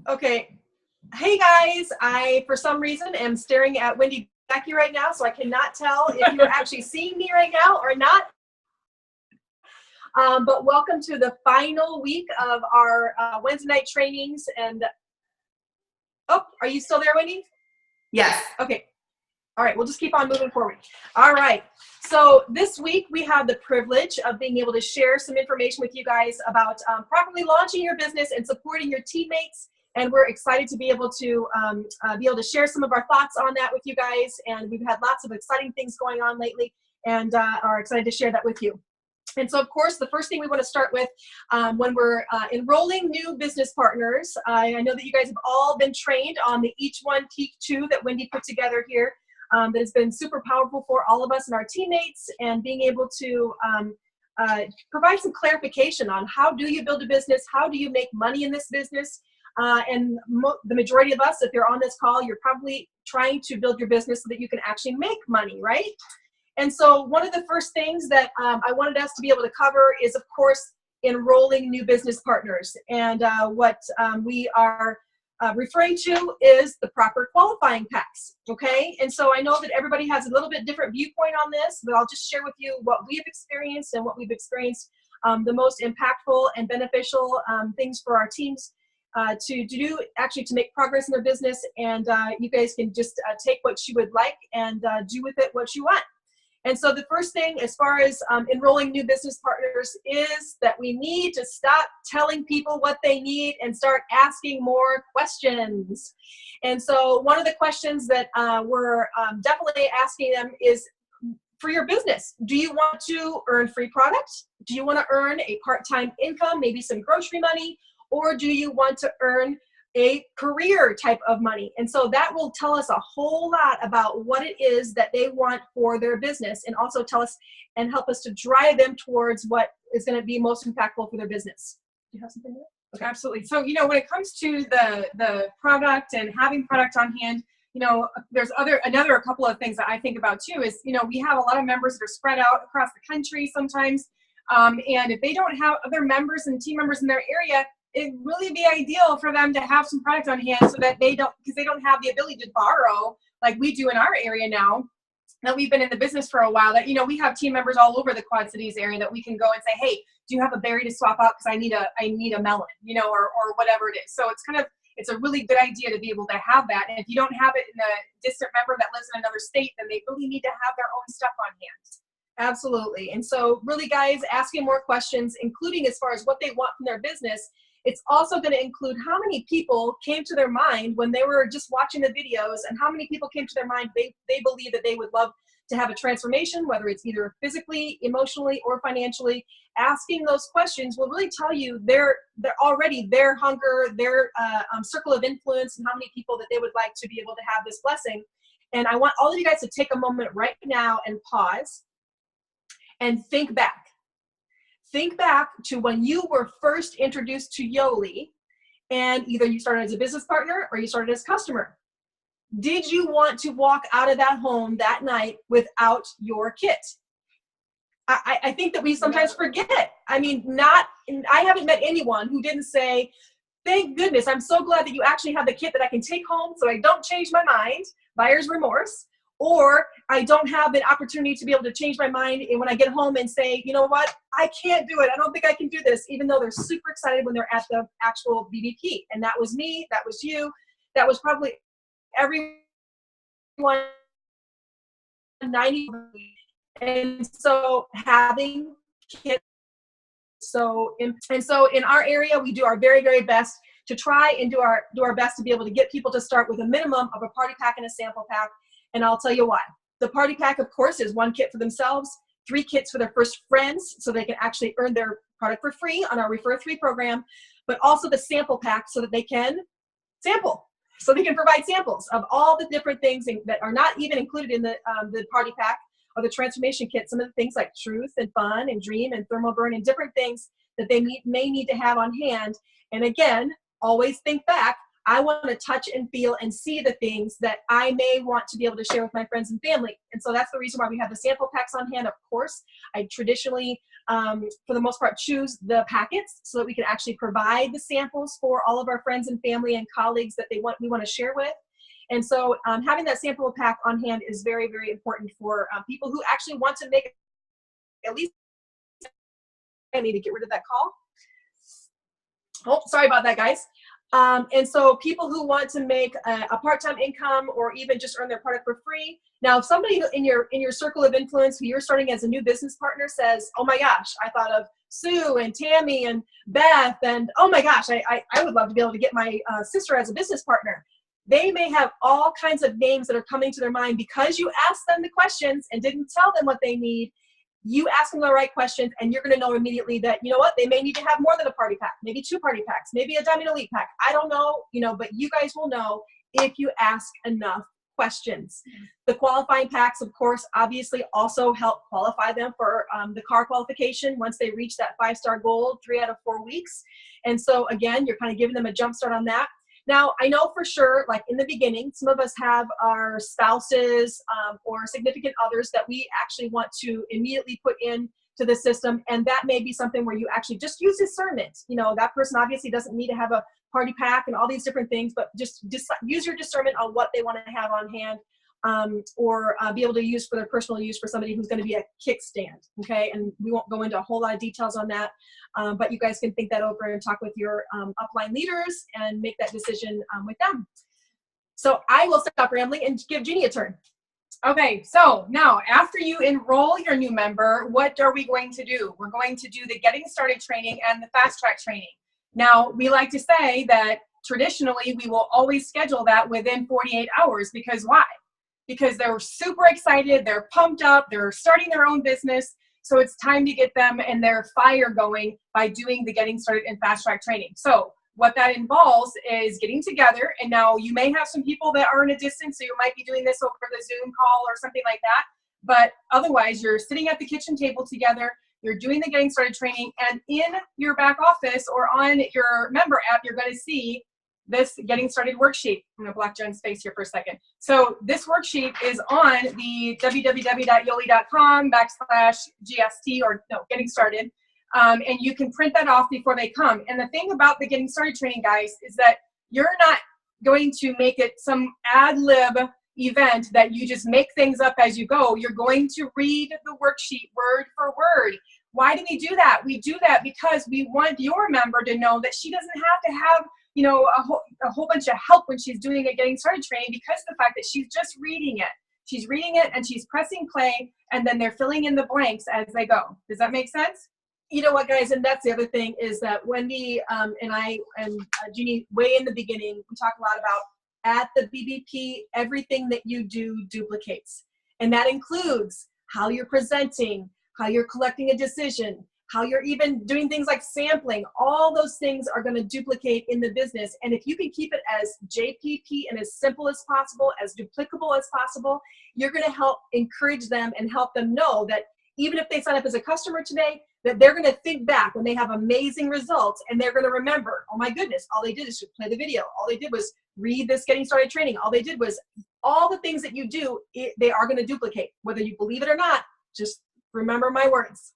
Okay. Hey guys, I, for some reason, am staring at Wendy Becky right now, so I cannot tell if you're actually seeing me right now or not. But welcome to the final week of our Wednesday night trainings. And, oh, are you still there, Wendy? Yes. Okay. All right, we'll just keep on moving forward. All right. So this week we have the privilege of being able to share some information with you guys about properly launching your business and supporting your teammates. And we're excited to be able to share some of our thoughts on that with you guys. And we've had lots of exciting things going on lately, and are excited to share that with you. And so, of course, the first thing we want to start with when we're enrolling new business partners, I know that you guys have all been trained on the Each One Teach Two that Wendy put together here. That has been super powerful for all of us and our teammates, and being able to provide some clarification on how do you build a business, how do you make money in this business. And the majority of us, if you're on this call, you're probably trying to build your business so that you can actually make money, right? And so one of the first things that I wanted us to be able to cover is, of course, enrolling new business partners. And what we are referring to is the proper qualifying packs, okay? And so I know that everybody has a little bit different viewpoint on this, but I'll just share with you what we have experienced and what we've experienced the most impactful and beneficial things for our teams to do, actually, to make progress in their business. And you guys can just take what you would like and do with it what you want. And so the first thing, as far as enrolling new business partners, is that we need to stop telling people what they need and start asking more questions. And so one of the questions that we're definitely asking them is, for your business, do you want to earn free products? Do you want to earn a part-time income, maybe some grocery money? Or do you want to earn a career type of money? And so that will tell us a whole lot about what it is that they want for their business, and also tell us and help us to drive them towards what is going to be most impactful for their business. Do you have something there? Okay. Absolutely. So, when it comes to the product and having product on hand, there's a couple of things that I think about too is, we have a lot of members that are spread out across the country sometimes. And if they don't have other members and team members in their area, it'd really be ideal for them to have some product on hand, so that because they don't have the ability to borrow like we do in our area now, that we've been in the business for a while, that, we have team members all over the Quad Cities area that we can go and say, hey, do you have a berry to swap out? Because I need a melon, or whatever it is. So it's a really good idea to be able to have that. And if you don't have it in a distant member that lives in another state, then they really need to have their own stuff on hand. Absolutely. And so really, guys, asking more questions, including as far as what they want from their business. It's also going to include how many people came to their mind when they were just watching the videos, and how many people came to their mind they believe that they would love to have a transformation, whether it's either physically, emotionally, or financially. Asking those questions will really tell you their hunger, their circle of influence, and how many people that they would like to be able to have this blessing. And I want all of you guys to take a moment right now and pause and think back. Think back to when you were first introduced to Yoli, and either you started as a business partner or you started as a customer. Did you want to walk out of that home that night without your kit? I think that we sometimes forget. I haven't met anyone who didn't say, thank goodness, I'm so glad that you actually have the kit that I can take home so I don't change my mind, buyer's remorse. Or I don't have an opportunity to be able to change my mind, and when I get home and say, you know what, I can't do it. I don't think I can do this, even though they're super excited when they're at the actual BBP. And that was me. That was you. That was probably everyone. 90. And so having kids. So in our area, we do our very, very best to try and do our best to be able to get people to start with a minimum of a party pack and a sample pack. And I'll tell you why. The party pack, of course, is 1 kit for themselves, 3 kits for their first friends, so they can actually earn their product for free on our Refer 3 program, but also the sample pack so that they can sample. So they can provide samples of all the different things that are not even included in the party pack or the transformation kit. Some of the things like truth and fun and dream and thermal burn and different things that they may need to have on hand. And again, always think back. I want to touch and feel and see the things that I may want to be able to share with my friends and family. And so that's the reason why we have the sample packs on hand. Of course, I traditionally, for the most part, choose the packets so that we can actually provide the samples for all of our friends and family and colleagues that we want to share with. And so having that sample pack on hand is very, very important for people who actually want to make at least. I need to get rid of that call. Oh, sorry about that, guys. And so people who want to make a part-time income or even just earn their product for free. Now, if somebody in your circle of influence who you're starting as a new business partner says, oh my gosh, I thought of Sue and Tammy and Beth, and oh my gosh, I would love to be able to get my sister as a business partner. They may have all kinds of names that are coming to their mind because you asked them the questions and didn't tell them what they need. You ask them the right questions, and you're going to know immediately that, you know what, they may need to have more than a party pack, maybe 2 party packs, maybe a Diamond Elite pack. I don't know, but you guys will know if you ask enough questions. The qualifying packs, of course, obviously also help qualify them for the car qualification once they reach that 5-star goal 3 out of 4 weeks. And so again, you're kind of giving them a jump start on that. Now, I know for sure, like in the beginning, some of us have our spouses or significant others that we actually want to immediately put into the system. And that may be something where you actually just use discernment. That person obviously doesn't need to have a party pack and all these different things, but just use your discernment on what they want to have on hand or be able to use for their personal use for somebody who's going to be a kickstand. Okay. And we won't go into a whole lot of details on that. But you guys can think that over and talk with your upline leaders and make that decision with them. So I will stop rambling and give Jeanie a turn. Okay, so now after you enroll your new member, what are we going to do? We're going to do the Getting Started training and the Fast Track training. Now, we like to say that traditionally we will always schedule that within 48 hours because why? Because they're super excited, they're pumped up, they're starting their own business. So it's time to get them and their fire going by doing the Getting Started and Fast Track training. So what that involves is getting together, and now you may have some people that are in a distance, so you might be doing this over the Zoom call or something like that. But otherwise, you're sitting at the kitchen table together, you're doing the Getting Started training, and in your back office or on your member app, you're going to see this Getting Started worksheet. I'm going to block Jen's face here for a second. So this worksheet is on the www.yoli.com/GST or no, Getting Started. And you can print that off before they come. And the thing about the Getting Started training, guys, is that you're not going to make it some ad lib event that you just make things up as you go. You're going to read the worksheet word for word. Why do we do that? We do that because we want your member to know that she doesn't have to have a whole bunch of help when she's doing a Getting Started training, because of the fact that she's just reading it. She's reading it and she's pressing play, and then they're filling in the blanks as they go. Does that make sense? You know what, guys, and that's the other thing is that Wendy and I and Jeanie, way in the beginning, we talk a lot about at the BBP, everything that you do duplicates. And that includes how you're presenting, how you're collecting a decision, how you're even doing things like sampling. All those things are going to duplicate in the business. And if you can keep it as JPP and as simple as possible, as duplicable as possible, you're going to help encourage them and help them know that even if they sign up as a customer today, that they're going to think back when they have amazing results, and they're going to remember, oh my goodness, all they did is play the video. All they did was read this Getting Started training. All they did was all the things that you do, they are going to duplicate. Whether you believe it or not, just remember my words.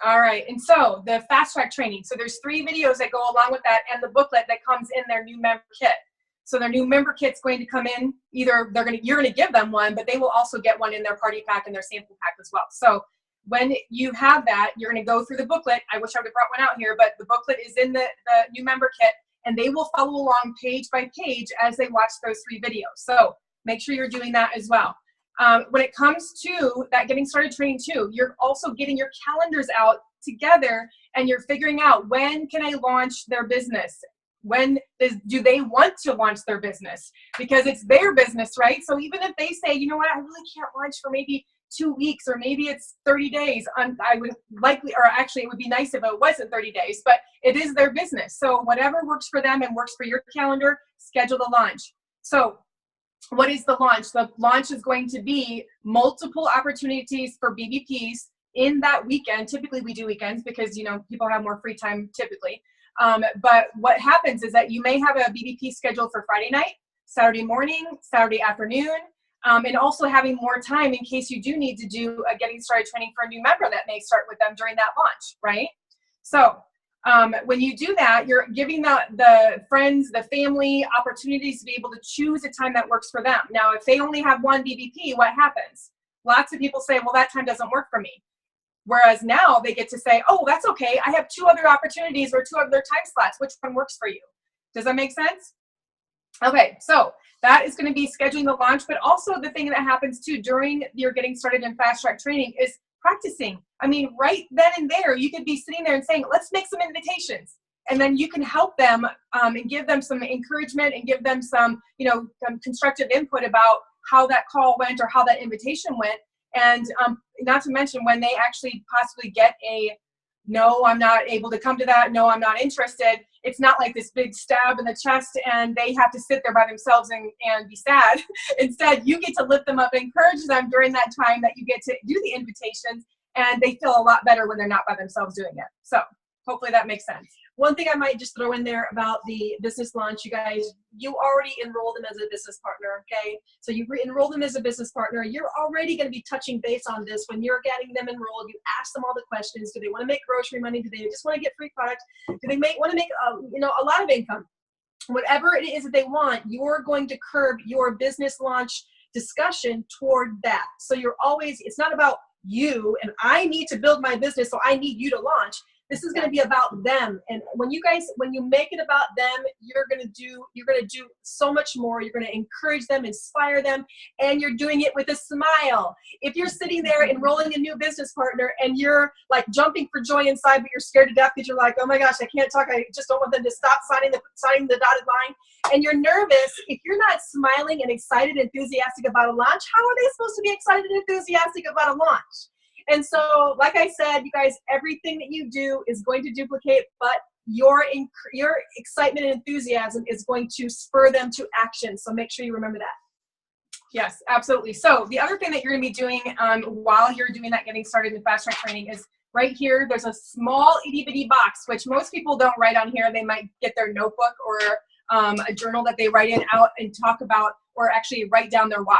All right, and so the Fast Track training. So there's 3 videos that go along with that and the booklet that comes in their new member kit. So their new member kit's going to come in, either you're going to give them one, but they will also get one in their party pack and their sample pack as well. So when you have that, you're going to go through the booklet. I wish I would have brought one out here, but the booklet is in the new member kit, and they will follow along page by page as they watch those 3 videos. So make sure you're doing that as well. When it comes to that Getting Started training too, you're also getting your calendars out together, and you're figuring out, when can I launch their business? When do they want to launch their business? Because it's their business, right? So even if they say, you know what, I really can't launch for maybe 2 weeks, or maybe it's 30 days. I would likely, or actually it would be nice if it wasn't 30 days, but it is their business. So whatever works for them and works for your calendar, schedule the launch. So what is the launch? The launch is going to be multiple opportunities for BBPs in that weekend. Typically we do weekends because, people have more free time typically. But what happens is that you may have a BBP scheduled for Friday night, Saturday morning, Saturday afternoon, and also having more time in case you do need to do a getting started training for a new member that may start with them during that launch, right? So when you do that, you're giving the friends, the family opportunities to be able to choose a time that works for them. Now, if they only have one BBP, what happens? Lots of people say, well, that time doesn't work for me. Whereas now they get to say, oh, that's okay. I have 2 other opportunities or 2 other time slots. Which one works for you? Does that make sense? Okay, so that is going to be scheduling the launch, but also the thing that happens too during your getting started in fast track training is practicing. I mean, right then and there, you could be sitting there and saying, let's make some invitations. And then you can help them and give them some encouragement and give them some, constructive input about how that call went or how that invitation went. And not to mention when they actually possibly get a, no, I'm not able to come to that. No, I'm not interested. It's not like this big stab in the chest and they have to sit there by themselves and be sad. Instead, you get to lift them up and encourage them during that time that you get to do the invitations, and they feel a lot better when they're not by themselves doing it. So hopefully that makes sense. One thing I might just throw in there about the business launch, you guys, you already enrolled them as a business partner, okay? So you enroll them as a business partner. You're already going to be touching base on this when you're getting them enrolled. You ask them all the questions. Do they want to make grocery money? Do they just want to get free product? Do they want to make a lot of income? Whatever it is that they want, you're going to curb your business launch discussion toward that. So you're always, it's not about you and I need to build my business, so I need you to launch. This is going to be about them. And when you make it about them, you're going to do so much more. You're going to encourage them, inspire them, and you're doing it with a smile. If you're sitting there enrolling a new business partner and you're like jumping for joy inside, but you're scared to death because you're like, oh my gosh, I can't talk. I just don't want them to stop signing the dotted line. And you're nervous. If you're not smiling and excited, enthusiastic about a launch, how are they supposed to be excited and enthusiastic about a launch? And so, like I said, you guys, everything that you do is going to duplicate, but your excitement and enthusiasm is going to spur them to action. So make sure you remember that. Yes, absolutely. So the other thing that you're going to be doing while you're doing that getting started in fast track training is right here, there's a small itty bitty box, which most people don't write on here. They might get their notebook or a journal that they write in out and talk about, or actually write down their why.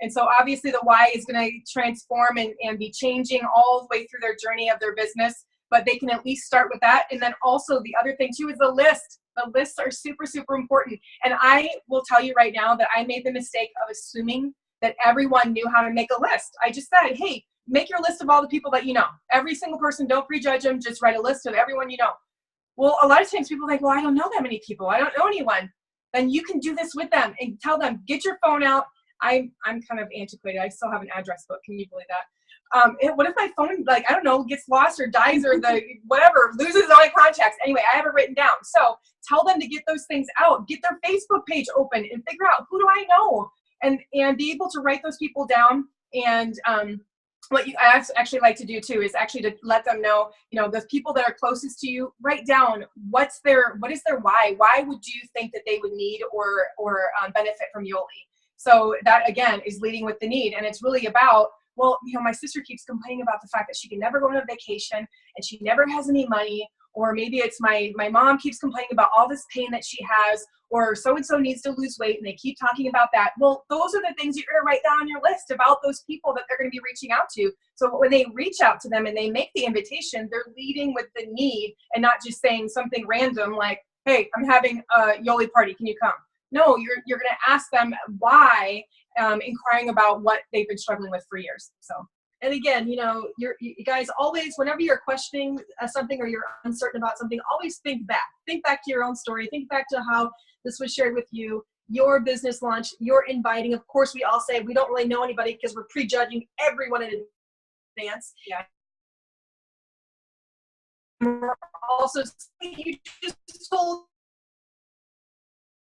And so obviously the why is going to transform and be changing all the way through their journey of their business, but they can at least start with that. And then also the other thing too is the list. The lists are super, super important. And I will tell you right now that I made the mistake of assuming that everyone knew how to make a list. I just said, hey, make your list of all the people that you know. Every single person, don't prejudge them, just write a list of everyone you know. Well, a lot of times people think, well, I don't know that many people. I don't know anyone. Then you can do this with them and tell them, get your phone out. I'm kind of antiquated. I still have an address book. Can you believe that? What if my phone, like, I don't know, gets lost or dies or whatever, loses all my contacts? Anyway, I have it written down. So tell them to get those things out. Get their Facebook page open and figure out, who do I know? And be able to write those people down. And what I actually like to do too is actually to let them know, the people that are closest to you, write down what is their why? Why would you think that they would need or benefit from Yoli? So that, again, is leading with the need. And it's really about, well, my sister keeps complaining about the fact that she can never go on a vacation and she never has any money. Or maybe it's my mom keeps complaining about all this pain that she has, or so-and-so needs to lose weight and they keep talking about that. Well, those are the things you're going to write down on your list about those people that they're going to be reaching out to. So when they reach out to them and they make the invitation, they're leading with the need and not just saying something random like, hey, I'm having a Yoli party. Can you come? No, you're going to ask them why, inquiring about what they've been struggling with for years. So, and again, you guys always, whenever you're questioning something or you're uncertain about something, always think back. Think back to your own story. Think back to how this was shared with you, your business launch, you're inviting. Of course, we all say we don't really know anybody because we're prejudging everyone in advance. Yeah. We're also, you just told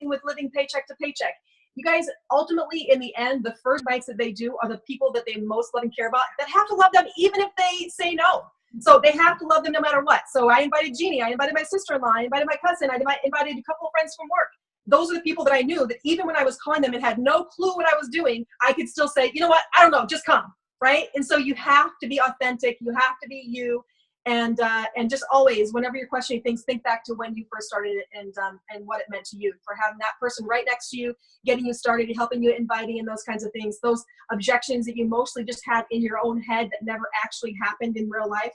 with living paycheck to paycheck. You guys, ultimately, in the end, the first bites that they do are the people that they most love and care about that have to love them even if they say no. So they have to love them no matter what. So I invited Jeanie, I invited my sister-in-law, I invited my cousin, I invited a couple of friends from work. Those are the people that I knew that even when I was calling them and had no clue what I was doing, I could still say, you know what, I don't know, just come, right? And so you have to be authentic, you have to be you. And just always, whenever you're questioning things, think back to when you first started it and what it meant to you, for having that person right next to you, getting you started, helping you, inviting, and those kinds of things. Those objections that you mostly just had in your own head that never actually happened in real life.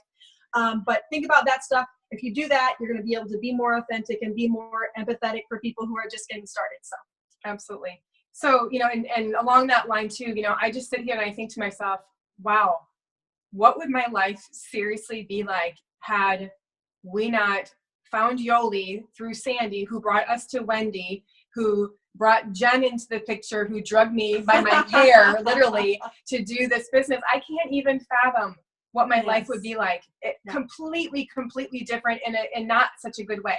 But think about that stuff. If you do that, you're going to be able to be more authentic and be more empathetic for people who are just getting started. So absolutely. So, and along that line too, I just sit here and I think to myself, wow, what would my life seriously be like had we not found Yoli through Sandy, who brought us to Wendy, who brought Jen into the picture, who drugged me by my hair, literally, to do this business. I can't even fathom what my life would be like. Completely different in not such a good way.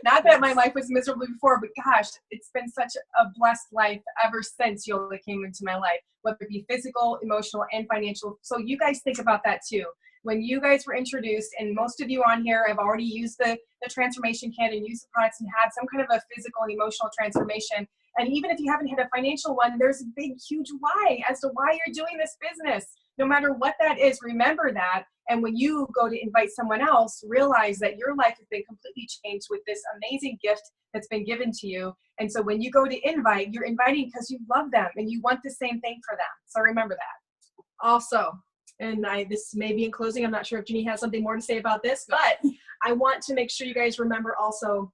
Not that my life was miserable before, but gosh, it's been such a blessed life ever since Yola came into my life, whether it be physical, emotional, and financial. So you guys think about that too. When you guys were introduced, and most of you on here have already used the transformation kit and used the products and had some kind of a physical and emotional transformation. And even if you haven't had a financial one, there's a big, huge why as to why you're doing this business. No matter what that is, remember that. And when you go to invite someone else, realize that your life has been completely changed with this amazing gift that's been given to you. And so when you go to invite, you're inviting because you love them and you want the same thing for them. So remember that. Also, and this may be in closing, I'm not sure if Jeanie has something more to say about this, but I want to make sure you guys remember also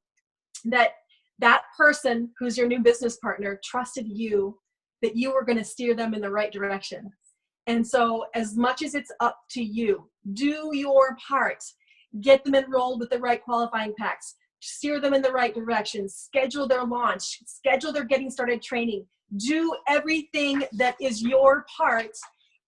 that that person who's your new business partner trusted you, that you were going to steer them in the right direction. And so as much as it's up to you, do your part. Get them enrolled with the right qualifying packs. Steer them in the right direction. Schedule their launch. Schedule their getting started training. Do everything that is your part.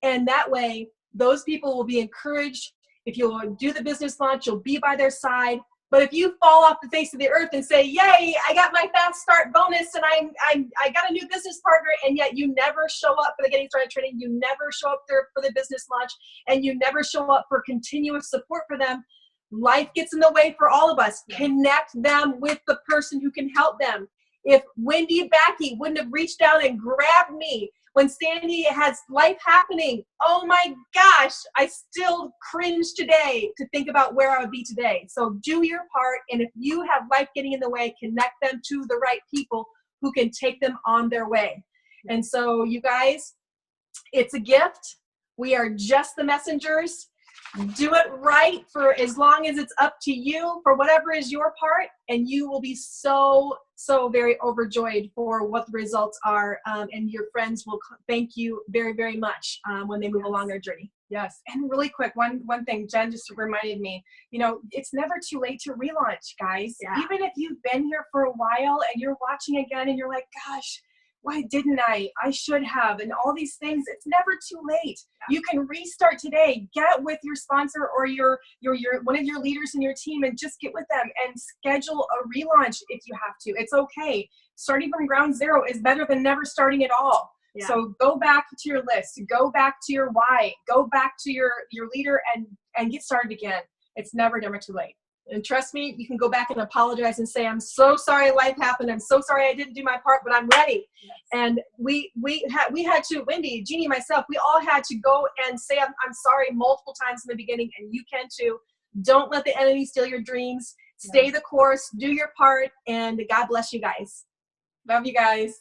And that way, those people will be encouraged. If you'll do the business launch, you'll be by their side. But if you fall off the face of the earth and say, yay, I got my fast start bonus and I got a new business partner, and yet you never show up for the getting started training, you never show up there for the business launch, and you never show up for continuous support for them, life gets in the way for all of us. Connect them with the person who can help them. If Wendy Backey wouldn't have reached out and grabbed me when Sandy has life happening, oh my gosh, I still cringe today to think about where I would be today. So do your part, and if you have life getting in the way, connect them to the right people who can take them on their way. And so you guys, it's a gift. We are just the messengers. Do it right for as long as it's up to you, for whatever is your part, and you will be so very overjoyed for what the results are, and your friends will thank you very, very much when they move along their journey. Yes. And really quick, one thing, Jen just reminded me, it's never too late to relaunch, guys. Yeah. Even if you've been here for a while and you're watching again and you're like, gosh, why didn't I? I should have, and all these things. It's never too late. Yeah. You can restart today. Get with your sponsor or your one of your leaders in your team and just get with them and schedule a relaunch if you have to. It's okay. Starting from ground zero is better than never starting at all. Yeah. So go back to your list. Go back to your why. Go back to your leader and get started again. It's never too late. And trust me, you can go back and apologize and say, I'm so sorry life happened. I'm so sorry I didn't do my part, but I'm ready. Yes. And we had to, Wendy, Jeanie, myself, we all had to go and say, I'm sorry multiple times in the beginning, and you can too. Don't let the enemy steal your dreams. Stay the course, do your part, and God bless you guys. Love you guys.